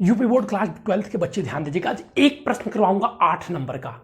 UP board class 12th के बच्चे ध्यान दीजिएगा, आज एक प्रश्न करवाऊंगा 8 नंबर का।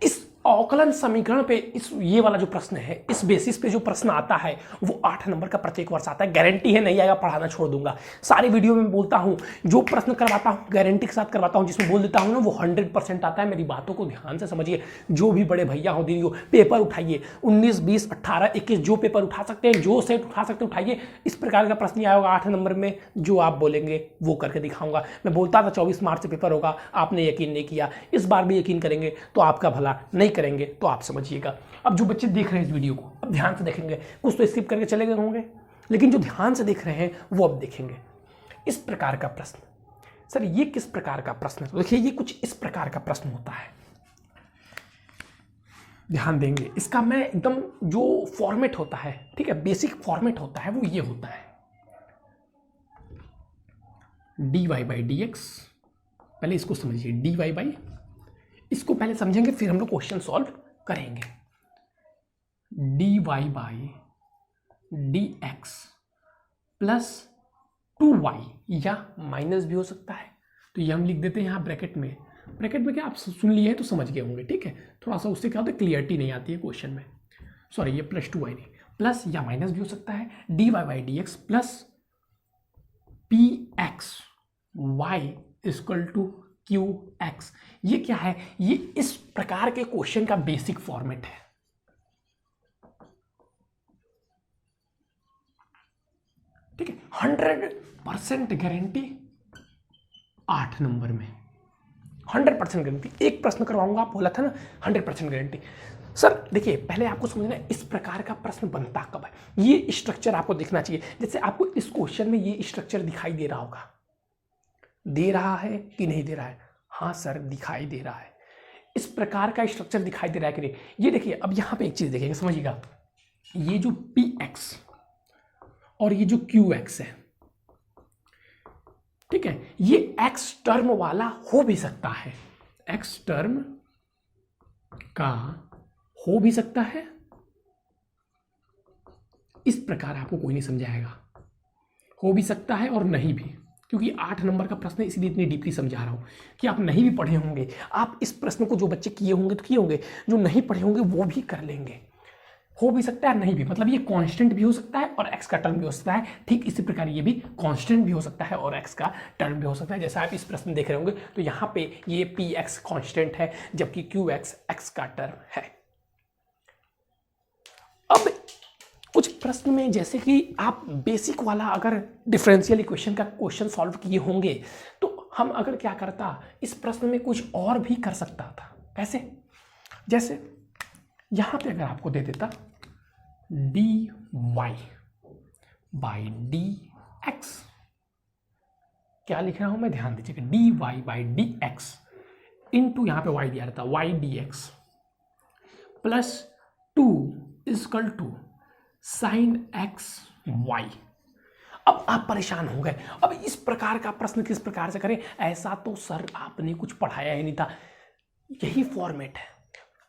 इस अवकलन समीकरण पे ये वाला जो प्रश्न है, इस बेसिस पे जो प्रश्न आता है वो 8 नंबर का प्रत्येक वर्ष आता है। गारंटी है नहीं आएगा, पढ़ाना छोड़ दूंगा। सारी वीडियो में बोलता हूं, जो प्रश्न करवाता हूं गारंटी के साथ करवाता हूं, जिसमें बोल देता हूं ना वो 100% आता है। मेरी बातों को ध्यान से समझिए। जो भी बड़े भैया हो दीदी हो, पेपर उठाइए, 19, 20, 18, 21 जो पेपर उठा सकते हैं, जो सेट उठा सकते हैं उठाइए। इस प्रकार का प्रश्न आया होगा 8 नंबर में, जो आप बोलेंगे वो करके दिखाऊंगा। मैं बोलता था 24 मार्च से पेपर होगा, आपने यकीन नहीं किया। इस बार भी यकीन करेंगे तो आपका भला, नहीं करेंगे तो आप समझिएगा। अब जो बच्चे देख रहे हैं इस वीडियो को, अब ध्यान से देखेंगे। कुछ तो स्किप करके चले गए होंगे, लेकिन जो ध्यान से देख रहे हैं वो अब देखेंगे। इस प्रकार का प्रश्न, सर ये किस प्रकार का प्रश्न है? तो देखिए ये कुछ इस प्रकार का प्रश्न होता है, ध्यान देंगे। इसका मैं एकदम जो फॉर्मेट होता है, ठीक है, बेसिक फॉर्मेट होता है वो ये होता है, dy/dx। पहले इसको समझिए, dy/, इसको पहले समझेंगे फिर हम लोग क्वेश्चन सॉल्व करेंगे। dy/dx प्लस 2y, या माइनस भी हो सकता है, तो ये हम लिख देते हैं यहाँ ब्रैकेट में। ब्रैकेट में क्या आप सुन लिए हैं तो समझ गए होंगे, ठीक है। थोड़ा सा उससे क्या होता है, क्लियरिटी नहीं आती है क्वेश्चन में। सॉरी, ये प्लस 2y नहीं, प्लस या माइनस भी हो सकता है। dy/dx plus px y equal to qx। ये क्या है? ये इस प्रकार के क्वेश्चन का बेसिक फॉर्मेट है, ठीक है। 100% गारंटी 8 नंबर में, 100% गारंटी। एक प्रश्न करवाऊंगा, आप बोला था ना 100% गारंटी। सर देखिए, पहले आपको समझना है इस प्रकार का प्रश्न बनता कब है। ये स्ट्रक्चर आपको दिखना चाहिए। जैसे आपको इस क्वेश्चन में ये स्ट्रक्चर दिखाई दे रहा होगा, दे रहा है कि नहीं दे रहा है? हाँ सर, दिखाई दे रहा है। इस प्रकार का स्ट्रक्चर दिखाई दे रहा है कि नहीं? ये देखिए, अब यहां पे एक चीज देखिएगा, समझिएगा। ये जो px और ये जो qx है, ठीक है, ये x टर्म वाला हो भी सकता है, x टर्म का हो भी सकता है। इस प्रकार आपको कोई नहीं समझाएगा, हो भी सकता है और नहीं भी, क्योंकि 8 नंबर का प्रश्न है, इसलिए इतनी डीपली समझा रहा हूं कि आप नहीं भी पढ़े होंगे। आप इस प्रश्न को जो बच्चे किए होंगे तो किए होंगे, जो नहीं पढ़े होंगे वो भी कर लेंगे। हो भी सकता है, नहीं भी, मतलब ये कांस्टेंट भी हो सकता है और x का टर्म भी हो सकता है। ठीक इसी प्रकार ये भी कांस्टेंट भी हो सकता है और x का टर्म भी हो सकता है। जैसा आप इस प्रश्न देख रहे होंगे तो यहाँ पे ये px कांस्टेंट है, जबकि qx x का टर्म है। अब कुछ प्रश्न में, जैसे कि आप बेसिक वाला अगर डिफरेंशियल इक्वेशन का क्वेश्चन सॉल्व किए होंगे, तो हम अगर क्या करता, इस प्रश्न में कुछ और भी कर सकता था। कैसे? जैसे यहां पे अगर आपको दे देता dy/dx, क्या लिख रहा हूं मैं, ध्यान दीजिएगा, dy/dx इंटू यहां पे y दिया रहता, y dx plus 2 equal to sin x y। अब आप परेशान हो गए, अब इस प्रकार का प्रश्न किस प्रकार से करें? ऐसा तो सर आपने कुछ पढ़ाया ही नहीं था, यही फॉर्मेट है।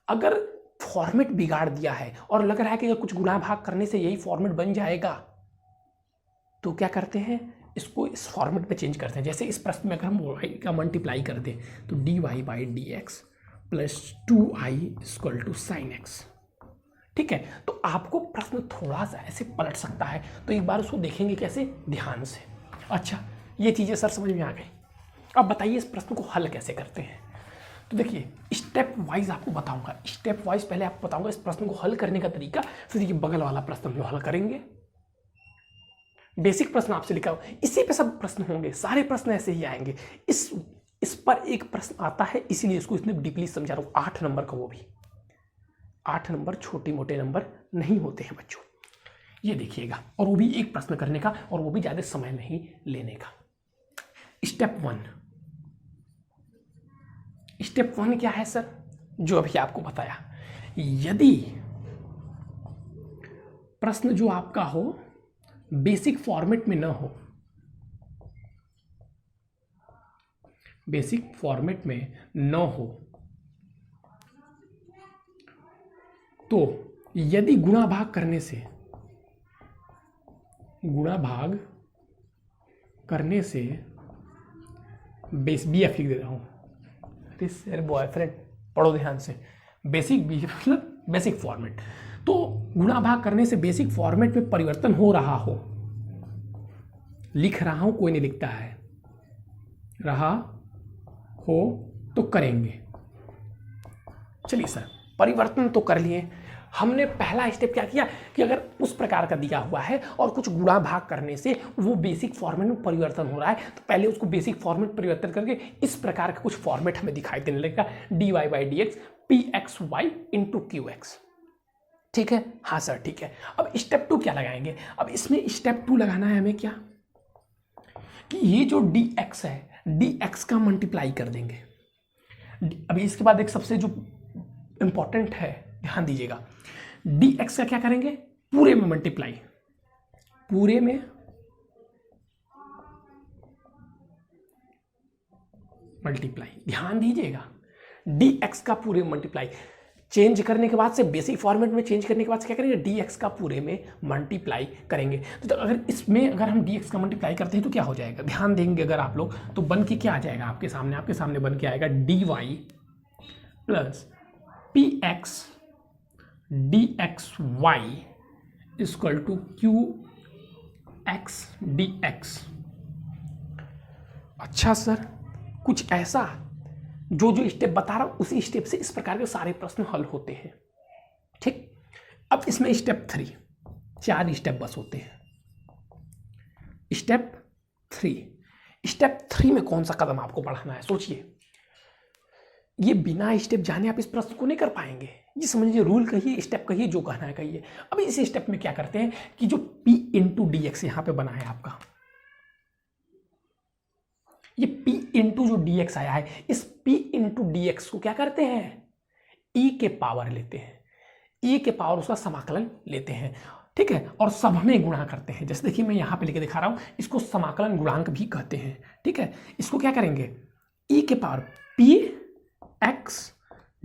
अगर फॉर्मेट बिगाड़ दिया है और लग रहा है कि अगर कुछ गुणा भाग करने से यही फॉर्मेट बन जाएगा, तो क्या करते हैं, इसको इस फॉर्मेट में चेंज करते हैं। जैसे इस प्रश्न में अगर हम y का मल्टीप्लाई कर दें तो dy/dx plus 2i equal to sin x, ठीक है। तो आपको प्रश्न थोड़ा सा ऐसे पलट सकता है, तो एक बार उसको देखेंगे कैसे, ध्यान से। अच्छा, ये चीजें सर समझ में आ गई। अब बताइए इस प्रश्न को हल कैसे करते हैं। तो देखिए, स्टेप वाइज आपको बताऊंगा, स्टेप वाइज पहले आपको बताऊंगा इस प्रश्न को हल करने का तरीका, फिर ये बगल वाला प्रश्न हम हल करेंगे। बेसिक प्रश्न आपसे लिखा हो, इसी पे सब प्रश्न होंगे, सारे प्रश्न ऐसे ही आएंगे। इस पर एक प्रश्न आता है, इसीलिए इसको इतने डीपली समझा रहा हूं। 8 नंबर का, वो भी 8 नंबर छोटे मोटे नंबर नहीं होते हैं बच्चों, ये देखिएगा। और वो भी एक प्रश्न करने का, और वो भी ज्यादा समय नहीं लेने का। स्टेप वन क्या है सर? जो अभी आपको बताया, यदि प्रश्न जो आपका हो बेसिक फॉर्मेट में न हो, बेसिक फॉर्मेट में न हो, तो यदि गुणा भाग करने से बेस बी एफ लिख दे रहा हूँ, अरे बॉयफ्रेंड पढ़ो ध्यान से, बेसिक बी मतलब बेसिक फॉर्मेट। तो गुणा भाग करने से बेसिक फॉर्मेट में परिवर्तन हो रहा हो, लिख रहा हूं, कोई नहीं लिखता है, रहा हो तो करेंगे। चलिए सर, परिवर्तन तो कर लिए। हमने पहला स्टेप क्या किया कि अगर उस प्रकार का दिया हुआ है और कुछ गुणा भाग करने से वो बेसिक फॉर्मेट में परिवर्तन हो रहा है, तो पहले उसको बेसिक फॉर्मेट परिवर्तन करके इस प्रकार का कुछ फॉर्मेट हमें दिखाई देने लगेगा, dy by D X P X Y into Q X. ठीक है, हाँ सर ठीक है। अब स्टेप 2 क्या लगाएंगे? अब इसमें स्टेप 2 लगाना है हमें क्या, कि ये जो dx है, dx का मल्टीप्लाई कर देंगे। अभी इसके बाद एक सबसे जो इंपॉर्टेंट है, ध्यान दीजिएगा, dx का क्या करेंगे, पूरे में मल्टीप्लाई, पूरे में मल्टीप्लाई, ध्यान दीजिएगा, dx का पूरे में मल्टीप्लाई। चेंज करने के बाद से बेसिक फॉर्मेट में चेंज करने के बाद से क्या करेंगे, dx का पूरे में मल्टीप्लाई करेंगे। तो अगर इसमें अगर हम dx का मल्टीप्लाई करते हैं तो क्या हो जाएगा, ध्यान देंगे अगर आप लोग, तो बन के क्या आ जाएगा आपके सामने बन के आएगा dy plus P X D X Y equal to Q X D X. अच्छा सर, कुछ ऐसा जो स्टेप बता रहा हूं उसी स्टेप से इस प्रकार के सारे प्रश्न हल होते हैं। ठीक, अब इसमें स्टेप 3, 4 स्टेप बस होते हैं। स्टेप 3 में कौन सा कदम आपको बढ़ाना है, सोचिए। ये बिना स्टेप जाने आप इस प्रश्न को नहीं कर पाएंगे, ये समझिए, रूल कहिए, स्टेप कहिए, जो कहना है कहिए। अब इस स्टेप में क्या करते हैं कि जो p इंटू डी एक्स यहां पर बना है आपका, ये p इंटू जो dx आया है, इस p इंटू dx को क्या करते हैं, e के पावर लेते हैं, e के पावर उसका समाकलन लेते हैं। ठीक है, और सब में गुणा करते हैं। जैसे देखिए मैं यहां पे लिखे दिखा रहा हूं, इसको समाकलन गुणांक भी कहते हैं। ठीक है, इसको क्या करेंगे, e के पावर p x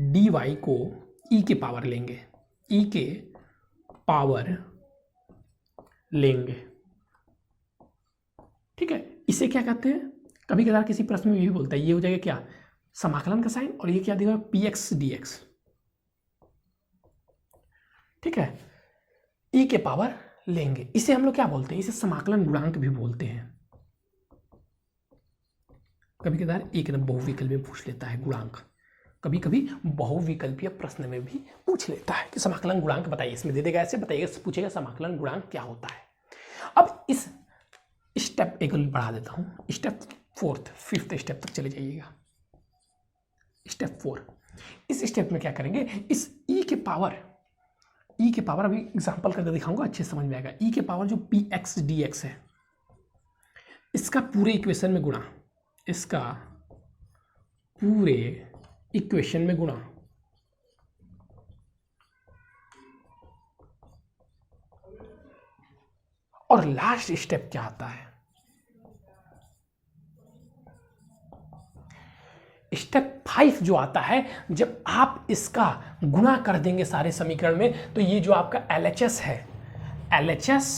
dy को e के पावर लेंगे, e के पावर लेंगे। ठीक है, इसे क्या कहते हैं, कभी कभार किसी प्रश्न में भी बोलता है, ये हो जाएगा क्या, समाकलन का साइन, और ये क्या देगा, पी एक्स डी एक्स। ठीक है, ई के पावर लेंगे, इसे हम लोग क्या बोलते हैं, इसे समाकलन गुणांक भी बोलते हैं। कभी कभार एक नंबर बहुविकल्प में पूछ लेता है गुणांक, कभी कभी बहुविकल्पीय प्रश्न में भी पूछ लेता है कि समाकलन गुणांक बताइए, इसमें दे देगा ऐसे, बताइएगा, पूछेगा समाकलन गुणांक क्या होता है। अब इस स्टेप एक बढ़ा देता हूं, स्टेप 5th स्टेप तक चले जाइएगा। स्टेप 4, इस स्टेप में क्या करेंगे, इस e के पावर अभी एग्जांपल करके दिखाऊंगा, अच्छे समझ में आएगा। e के पावर जो पी एक्स डी एक्स है, इसका पूरे इक्वेशन में गुणा, इसका पूरे इक्वेशन में गुणा, और लास्ट स्टेप क्या आता है, स्टेप 5 जो आता है, जब आप इसका गुणा कर देंगे सारे समीकरण में, तो ये जो आपका LHS है, LHS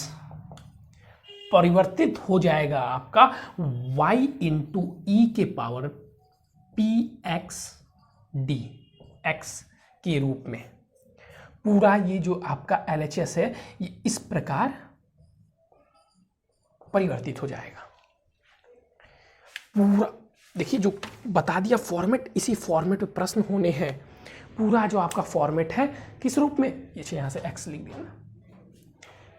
परिवर्तित हो जाएगा आपका y इंटू ई के power P X D x के रूप में। पूरा ये जो आपका LHS है, ये इस प्रकार परिवर्तित हो जाएगा। पूरा देखिए जो बता दिया फॉर्मेट, इसी फॉर्मेट में प्रश्न होने हैं। पूरा जो आपका फॉर्मेट है किस रूप में, ये यहाँ से x लिख दिया ना,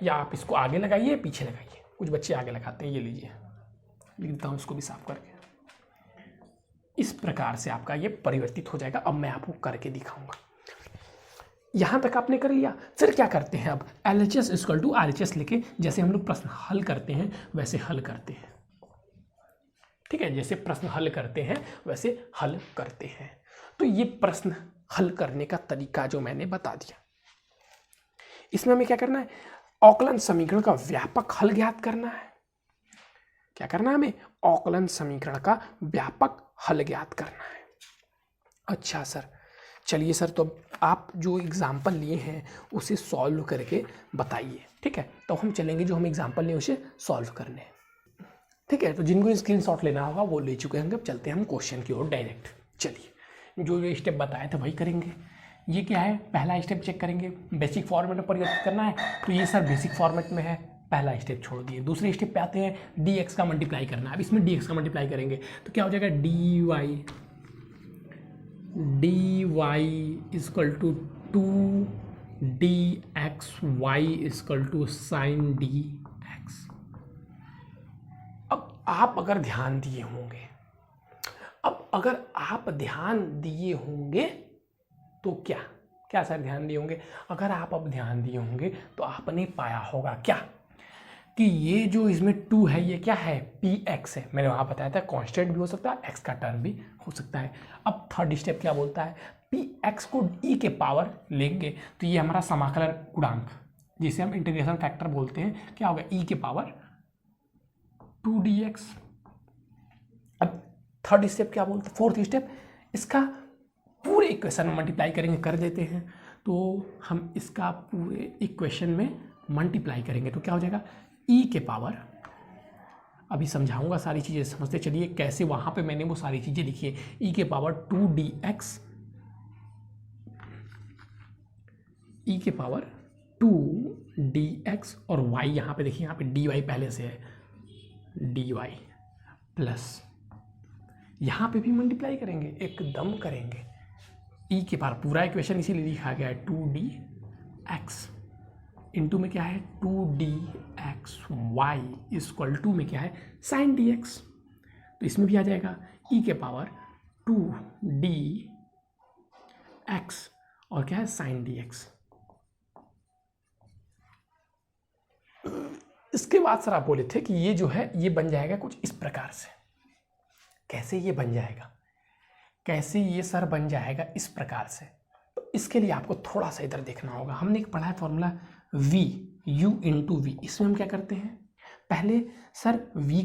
या आप इसको आगे लगाइए पीछे लगाइए, कुछ बच्चे आगे लगाते हैं, ये लीजिए लिख देता हूँ इसको भी साफ करके। इस प्रकार से आपका ये परिवर्तित हो जाएगा। अब मैं आपको करके दिखाऊंगा। यहां तक आपने कर लिया, फिर क्या करते हैं, अब LHS इक्वल टू RHS लेके जैसे हम लोग प्रश्न हल करते हैं वैसे हल करते हैं। ठीक है, जैसे प्रश्न हल करते हैं वैसे हल करते हैं। तो ये प्रश्न हल करने का तरीका जो मैंने बता दिया, इसमें हमें क्या करना है, अवकलन समीकरण का व्यापक हल ज्ञात करना है। क्या करना है हमें, अवकलन समीकरण का व्यापक हल ज्ञात करना है। अच्छा सर, चलिए सर, तो आप जो एग्जाम्पल लिए हैं उसे सॉल्व करके बताइए। ठीक है, तो हम चलेंगे जो हम एग्जाम्पल लिए उसे सॉल्व करने। ठीक है, तो जिनको स्क्रीनशॉट लेना होगा वो ले चुके हैं। अब चलते हैं हम क्वेश्चन की ओर डायरेक्ट। चलिए, जो जो स्टेप बताए थे वही करेंगे। ये क्या है, पहला स्टेप चेक करेंगे, बेसिक फॉर्मेट में परिवर्तित करना है, तो ये सर बेसिक फॉर्मेट में है, पहला स्टेप छोड़ दिए। दूसरे स्टेप पे आते हैं, dx का मल्टीप्लाई करना है। अब इसमें dx का मल्टीप्लाई करेंगे तो क्या हो जाएगा, dy equal to 2dxy equal to sine dx। अब आप अगर ध्यान दिए होंगे, तो क्या सर ध्यान दिए होंगे, अगर आप अब ध्यान दिए होंगे तो आपने पाया होगा क्या कि ये जो इसमें 2 है ये क्या है, px है। मैंने वहाँ बताया था कांस्टेंट भी हो सकता है, x का टर्म भी हो सकता है। अब थर्ड स्टेप क्या बोलता है, px को e के पावर लेंगे तो ये हमारा समाकलन गुणांक, जिसे हम इंटीग्रेशन फैक्टर बोलते हैं, क्या होगा, e के पावर 2dx। अब थर्ड स्टेप क्या बोलते हैं, फोर्थ स्टेप, इसका पूरे इक्वेशन में मल्टीप्लाई करेंगे, कर देते हैं। तो हम इसका पूरे इक्वेशन में मल्टीप्लाई करेंगे तो क्या हो जाएगा, e के पावर, अभी समझाऊंगा सारी चीज़ें, समझते चलिए कैसे, वहाँ पे मैंने वो सारी चीज़ें लिखी है। e के पावर 2dx, e के पावर 2dx और y यहाँ पे देखिए, यहाँ पे dy पहले से है, dy प्लस यहाँ पे भी मल्टीप्लाई करेंगे, एकदम करेंगे, e के पावर पूरा इक्वेशन इसीलिए लिखा गया है 2dx इंटू में क्या है 2dxy इक्वल टू में क्या है साइन dx। तो इसमें भी आ जाएगा e के पावर 2dx और क्या है साइन dx। इसके बाद सर आप बोले थे कि ये जो है ये बन जाएगा कुछ इस प्रकार से। कैसे ये बन जाएगा, कैसे ये सर बन जाएगा इस प्रकार से, तो इसके लिए आपको थोड़ा सा इधर देखना होगा। हमने एक पढ़ा है formula v u into V. इसमें हम क्या करते हैं, पहले सर v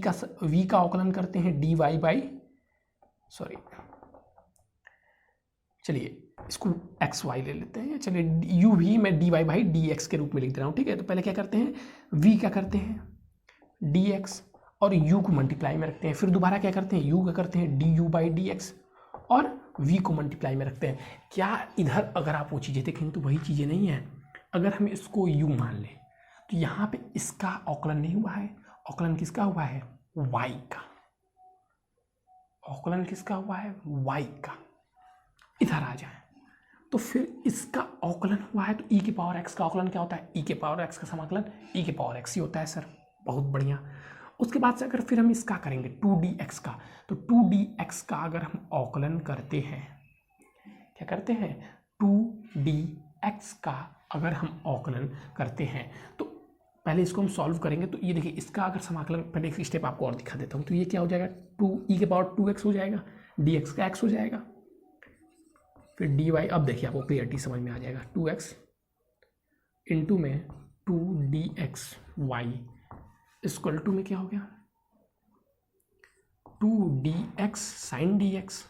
का अवकलन करते हैं dy बाई, सॉरी चलिए इसको xy ले लेते हैं, चलिए u भी मैं dy बाई dx के रूप में लिख दे रहा हूँ, ठीक है। तो पहले क्या करते हैं, v क्या करते हैं dx और u को मल्टीप्लाई में रखते हैं, फिर दोबारा क्या करते हैं, u का करते हैं du बाई dx और v को मल्टीप्लाई में रखते हैं। क्या इधर अगर आप वो चीज़ें देखेंगे तो वही चीज़ें नहीं है। अगर हम इसको u मान लें तो यहाँ पे इसका अवकलन नहीं हुआ है, अवकलन किसका हुआ है, y का, अवकलन किसका हुआ है, y का। इधर आ जाए तो फिर इसका अवकलन हुआ है तो e की पावर x का अवकलन क्या होता है, e के पावर x का समाकलन e के पावर x ही होता है सर, बहुत बढ़िया। उसके बाद से अगर फिर हम इसका करेंगे 2dx का, तो 2dx का अगर हम अवकलन करते हैं, क्या करते हैं 2dx का अगर हम अवकलन करते हैं, तो पहले इसको हम सॉल्व करेंगे। तो ये देखिए इसका अगर समाकलन, पहले एक स्टेप आपको और दिखा देता हूँ। तो ये क्या हो जाएगा, 2e के पावर 2x हो जाएगा, dx का x हो जाएगा, फिर dy, अब देखिए आपको क्लियरिटी समझ में आ जाएगा, 2x इंटू में 2dxy इक्वल टू में क्या हो गया 2dx साइन dx,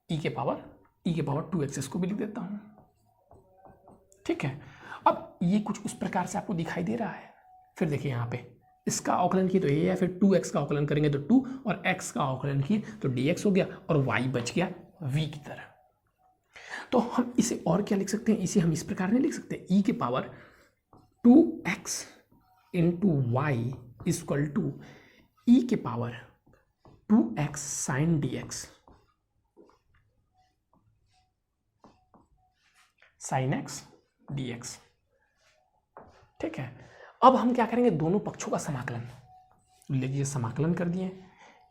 e के पावर 2x, इसको भी लिख देता हूँ, ठीक है। अब ये कुछ उस प्रकार से आपको दिखाई दे रहा है। फिर देखिए यहाँ पे इसका अवकलन किए तो ये है, फिर 2x का अवकलन करेंगे तो 2 और x का अवकलन किए तो dx हो गया और y बच गया v की तरह। तो हम इसे और क्या लिख सकते हैं, इसे हम इस प्रकार नहीं लिख सकते, e के power 2x into Y equal to e के power 2x sine dx, sine x dx, ठीक है। अब हम क्या करेंगे, दोनों पक्षों का समाकलन लीजिए, समाकलन कर दिए।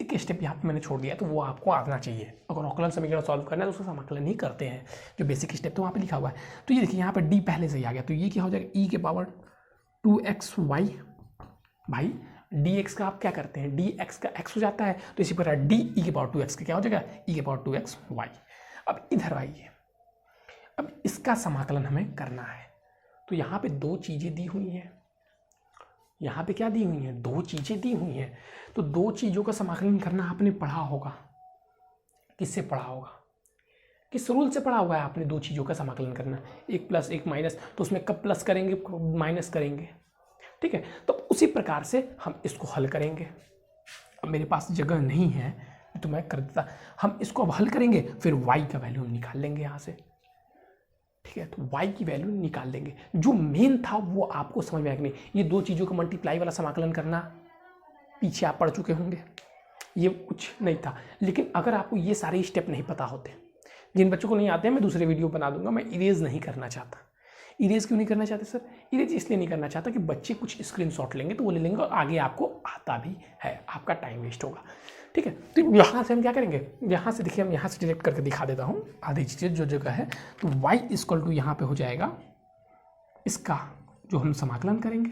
एक स्टेप यहाँ पे मैंने छोड़ दिया तो वो आपको आना चाहिए। अगर अवकलन समीकरण सॉल्व करना है तो उसका समाकलन ही करते हैं, जो बेसिक स्टेप तो वहाँ पे लिखा हुआ है। तो ये देखिए यहाँ पे d पहले से ही आ गया, तो ये क्या हो जाएगा e के पावर 2xy, भाई dx का आप क्या करते हैं, dx का x हो जाता है, तो इसी प्रकार d e के पावर 2x का क्या हो जाएगा, e के पावर 2xy। अब इधर आइए, अब इसका समाकलन हमें करना है। तो यहाँ पे दो चीज़ें दी हुई हैं, यहाँ पे क्या दी हुई हैं, दो चीज़ें दी हुई हैं। तो दो चीज़ों का समाकलन करना आपने पढ़ा होगा, किससे पढ़ा होगा, किस रूल से पढ़ा हुआ है आपने, दो चीज़ों का समाकलन करना, एक प्लस एक माइनस। तो उसमें कब प्लस करेंगे माइनस करेंगे, ठीक है। तो उसी प्रकार से हम इसको हल करेंगे। अब मेरे पास जगह नहीं है तो मैं कर देता, हम इसको अब हल करेंगे, फिर y का वैल्यू हम निकाल लेंगे यहाँ से, ठीक है। तो y की वैल्यू निकाल देंगे। जो मेन था वो आपको समझ में आया कि नहीं, ये दो चीज़ों का मल्टीप्लाई वाला समाकलन करना पीछे आप पढ़ चुके होंगे, ये कुछ नहीं था। लेकिन अगर आपको ये सारे स्टेप नहीं पता होते, जिन बच्चों को नहीं आते हैं मैं दूसरे वीडियो बना दूंगा। मैं इरेज नहीं करना चाहता। इरेज क्यों नहीं करना चाहते सर? इरेज इसलिए नहीं करना चाहता कि बच्चे कुछ स्क्रीनशॉट लेंगे तो वो ले लेंगे और आगे आपको आता भी है, आपका टाइम वेस्ट होगा, ठीक है। तो यहाँ से हम क्या करेंगे, यहाँ से देखिए, हम यहाँ से डिरेक्ट करके दिखा देता हूँ आधी चीज़ें जो जगह है। तो y इक्वल टू यहाँ पे हो जाएगा इसका जो हम समाकलन करेंगे,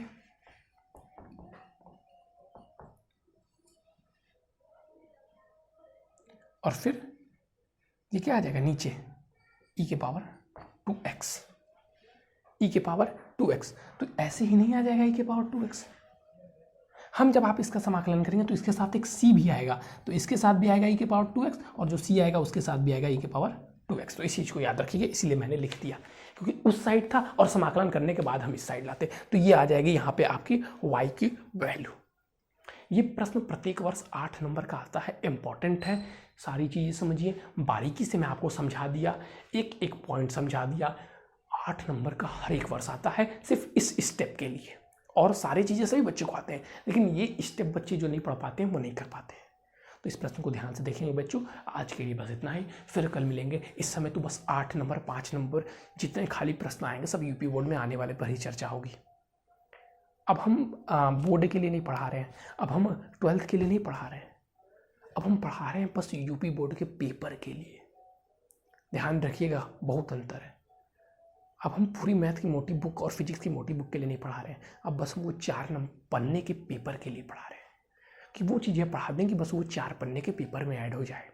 और फिर ये क्या आ जाएगा नीचे e के पावर 2x, e के पावर 2x। तो ऐसे ही नहीं आ जाएगा e के पावर 2x। हम जब आप इसका समाकलन करेंगे तो इसके साथ एक c भी आएगा, तो इसके साथ भी आएगा e के पावर 2x, और जो c आएगा उसके साथ भी आएगा e के पावर 2x। तो इस चीज़ को याद रखिए, इसीलिए मैंने लिख दिया, क्योंकि उस साइड था और समाकलन करने के बाद हम इस साइड लाते, तो ये आ जाएगी यहाँ पे आपकी y की वैल्यू। ये प्रश्न प्रत्येक वर्ष 8 नंबर का आता है, इंपॉर्टेंट है। सारी चीज़ें समझिए, बारीकी से मैं आपको समझा दिया, एक एक पॉइंट समझा दिया। 8 नंबर का हर एक वर्ष आता है सिर्फ इस स्टेप के लिए, और सारी चीज़ें सभी बच्चे को आते हैं, लेकिन ये स्टेप बच्चे जो नहीं पढ़ पाते हैं वो नहीं कर पाते हैं। तो इस प्रश्न को ध्यान से देखेंगे बच्चों। आज के लिए बस इतना ही, फिर कल मिलेंगे। इस समय तो बस 8 नंबर 5 नंबर जितने खाली प्रश्न आएंगे सब यूपी बोर्ड में आने वाले पर ही चर्चा होगी। अब हम बोर्ड के लिए नहीं पढ़ा रहे हैं, अब हम 12th के लिए नहीं पढ़ा रहे हैं, अब हम पढ़ा रहे हैं बस यूपी बोर्ड के पेपर के लिए। ध्यान रखिएगा, बहुत अंतर है। अब हम पूरी मैथ की मोटी बुक और फिजिक्स की मोटी बुक के लिए नहीं पढ़ा रहे हैं, अब बस वो 4 नंबर पन्ने के पेपर के लिए पढ़ा रहे हैं, कि वो चीज़ें पढ़ा दें कि बस वो 4 पन्ने के पेपर में ऐड हो जाए।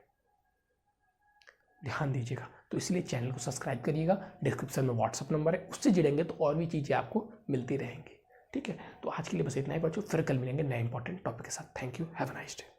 ध्यान दीजिएगा। तो इसलिए चैनल को सब्सक्राइब करिएगा, डिस्क्रिप्शन में व्हाट्सअप नंबर है, उससे जुड़ेंगे तो और भी चीज़ें आपको मिलती रहेंगी, ठीक है। तो आज के लिए बस इतना ही बच्चों, फिर कल मिलेंगे नए इंपॉर्टेंट टॉपिक के साथ। Thank you, have a nice day.